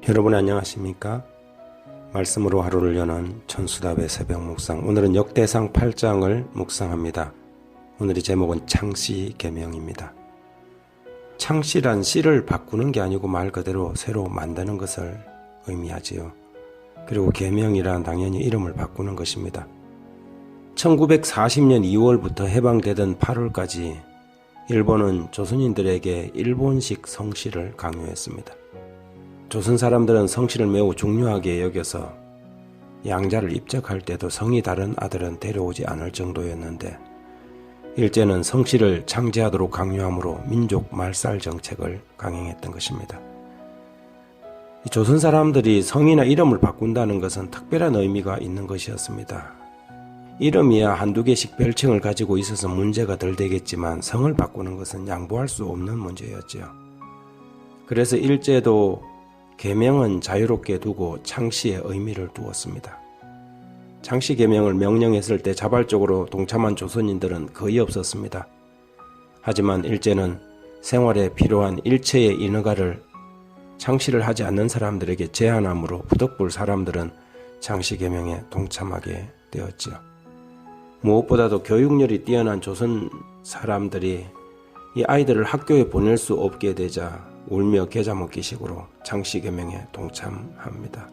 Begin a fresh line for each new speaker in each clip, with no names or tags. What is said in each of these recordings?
여러분 안녕하십니까? 말씀으로 하루를 여는 천수답의 새벽 묵상, 오늘은 역대상 8장을 묵상합니다. 오늘의 제목은 창씨 계명입니다. 창씨란 씨를 바꾸는 게 아니고 말 그대로 새로 만드는 것을 의미하지요. 그리고 계명이란 당연히 이름을 바꾸는 것입니다. 1940년 2월부터 해방되던 8월까지 일본은 조선인들에게 일본식 성씨를 강요했습니다. 조선 사람들은 성씨를 매우 중요하게 여겨서 양자를 입적할 때도 성이 다른 아들은 데려오지 않을 정도였는데, 일제는 성씨를 창제하도록 강요하므로 민족 말살 정책을 강행했던 것입니다. 조선 사람들이 성이나 이름을 바꾼다는 것은 특별한 의미가 있는 것이었습니다. 이름이야 한두 개씩 별칭을 가지고 있어서 문제가 덜 되겠지만 성을 바꾸는 것은 양보할 수 없는 문제였죠. 그래서 일제도 계명은 자유롭게 두고 창씨의 의미를 두었습니다. 창씨 계명을 명령했을 때 자발적으로 동참한 조선인들은 거의 없었습니다. 하지만 일제는 생활에 필요한 일체의 인허가를 창씨를 하지 않는 사람들에게 제한하므로 부득불 사람들은 창씨 계명에 동참하게 되었죠. 무엇보다도 교육열이 뛰어난 조선 사람들이 이 아이들을 학교에 보낼 수 없게 되자 울며 겨자 먹기식으로 창씨 계명에 동참합니다.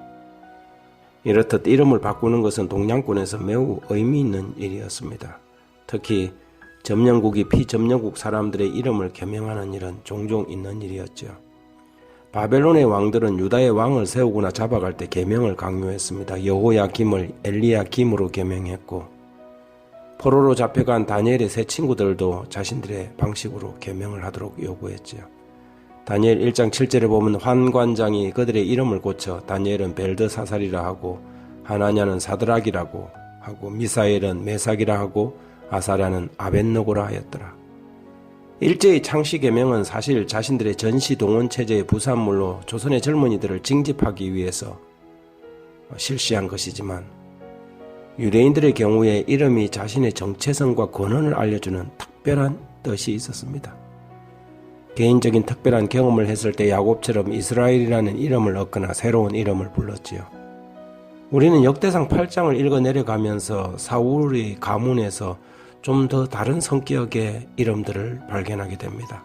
이렇듯 이름을 바꾸는 것은 동양권에서 매우 의미 있는 일이었습니다. 특히 점령국이 피점령국 사람들의 이름을 계명하는 일은 종종 있는 일이었죠. 바벨론의 왕들은 유다의 왕을 세우거나 잡아갈 때 계명을 강요했습니다. 여호야김을 엘리야김으로 계명했고, 포로로 잡혀간 다니엘의 세 친구들도 자신들의 방식으로 계명을 하도록 요구했지요. 다니엘 1장 7절에 보면 환관장이 그들의 이름을 고쳐 다니엘은 벨드사살이라 하고, 하나냐는 사드락이라고 하고, 미사엘은 메삭이라 하고, 아사랴는 아벳노고라 하였더라. 일제의 창씨 계명은 사실 자신들의 전시 동원 체제의 부산물로 조선의 젊은이들을 징집하기 위해서 실시한 것이지만, 유대인들의 경우에 이름이 자신의 정체성과 권한을 알려주는 특별한 뜻이 있었습니다. 개인적인 특별한 경험을 했을 때 야곱처럼 이스라엘이라는 이름을 얻거나 새로운 이름을 불렀지요. 우리는 역대상 8장을 읽어 내려가면서 사울의 가문에서 좀 더 다른 성격의 이름들을 발견하게 됩니다.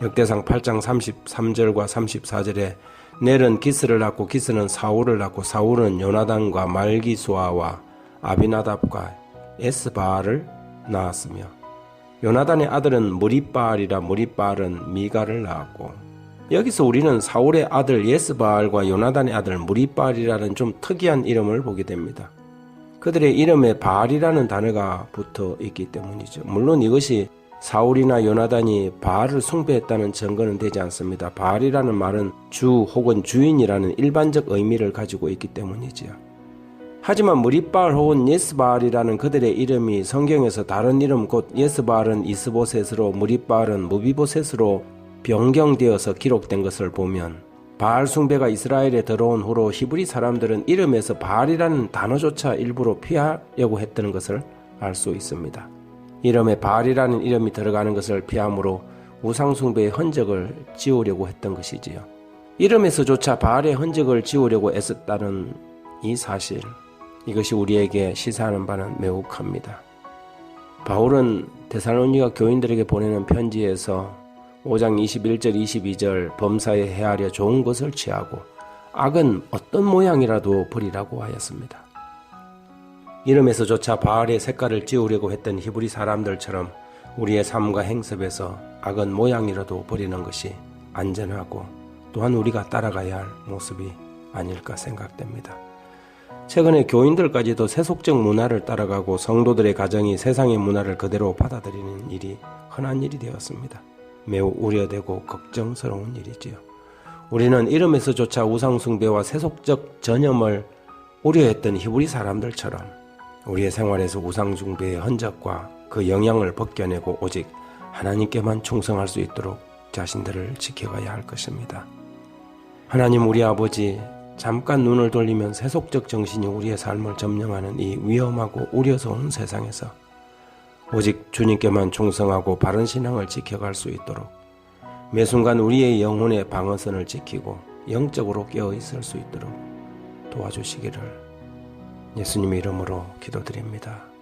역대상 8장 33절과 34절에 넬은 기스를 낳고 기스는 사울을 낳고 사울은 요나단과 말기수아와 아비나답과 에스바알을 낳았으며, 요나단의 아들은 무리바알이라 무리바알은 미가를 낳았고, 여기서 우리는 사울의 아들 예스바알과 요나단의 아들 무리바알이라는 좀 특이한 이름을 보게 됩니다. 그들의 이름에 바알이라는 단어가 붙어 있기 때문이죠. 물론 이것이 사울이나 요나단이 바알을 숭배했다는 증거는 되지 않습니다. 바알이라는 말은 주 혹은 주인이라는 일반적 의미를 가지고 있기 때문이지요. 하지만 무리바알 혹은 예스바알이라는 그들의 이름이 성경에서 다른 이름 곧 예스바알은 이스보셋으로 무리바알은 무비보셋으로 변경되어서 기록된 것을 보면, 바알 숭배가 이스라엘에 들어온 후로 히브리 사람들은 이름에서 바알이라는 단어조차 일부러 피하려고 했던 것을 알 수 있습니다. 이름에 바알이라는 이름이 들어가는 것을 피함으로 우상숭배의 흔적을 지우려고 했던 것이지요. 이름에서조차 바알의 흔적을 지우려고 애썼다는 이 사실, 이것이 우리에게 시사하는 바는 매우 큽니다. 바울은 데살로니가 교인들에게 보내는 편지에서 5장 21절 22절 범사에 헤아려 좋은 것을 취하고 악은 어떤 모양이라도 버리라고 하였습니다. 이름에서조차 바알의 색깔을 지우려고 했던 히브리 사람들처럼 우리의 삶과 행습에서 악은 모양이라도 버리는 것이 안전하고 또한 우리가 따라가야 할 모습이 아닐까 생각됩니다. 최근에 교인들까지도 세속적 문화를 따라가고 성도들의 가정이 세상의 문화를 그대로 받아들이는 일이 흔한 일이 되었습니다. 매우 우려되고 걱정스러운 일이지요. 우리는 이름에서조차 우상숭배와 세속적 전염을 우려했던 히브리 사람들처럼 우리의 생활에서 우상숭배의 흔적과 그 영향을 벗겨내고 오직 하나님께만 충성할 수 있도록 자신들을 지켜가야 할 것입니다. 하나님 우리 아버지, 잠깐 눈을 돌리면 세속적 정신이 우리의 삶을 점령하는 이 위험하고 우려스러운 세상에서 오직 주님께만 충성하고 바른 신앙을 지켜갈 수 있도록 매 순간 우리의 영혼의 방어선을 지키고 영적으로 깨어 있을 수 있도록 도와주시기를 예수님의 이름으로 기도드립니다.